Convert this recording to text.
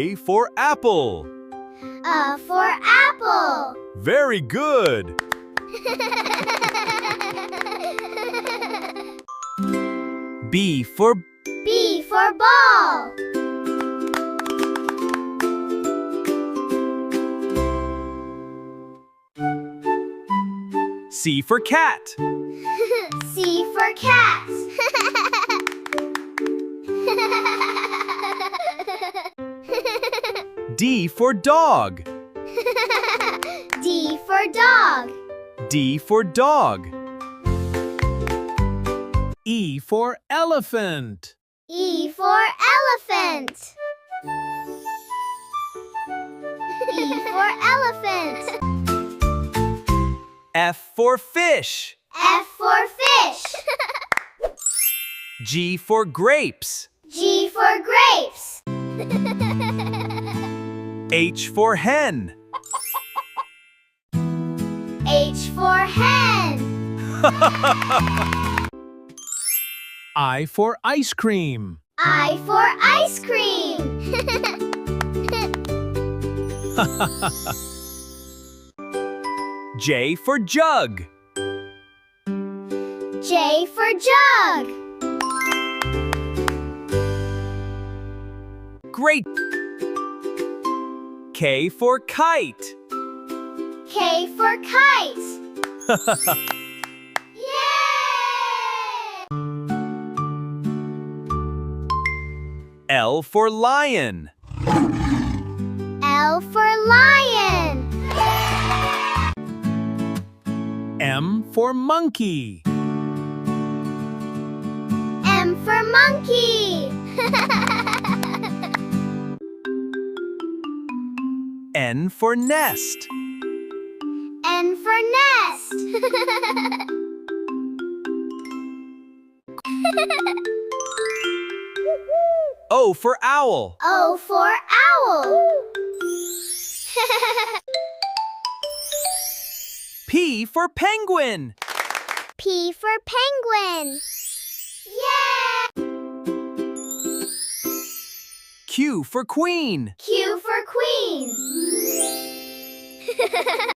A for apple. A for apple. Very good. B for B for ball. C for cat. C for cat. D for dog. D for dog. D for dog. E for elephant. E for elephant. E for elephant. F for fish. F for fish. G for grapes. G for grapes. H for hen. H for hen. I for ice cream. I for ice cream. J for jug. J for jug. Great. K for kite. K for kite. Yay! L for lion. L for lion. M for monkey. M for monkey. N for nest. N for nest. O for owl. O for owl. P for penguin. P for penguin. Yay! Q for queen. Q for queen.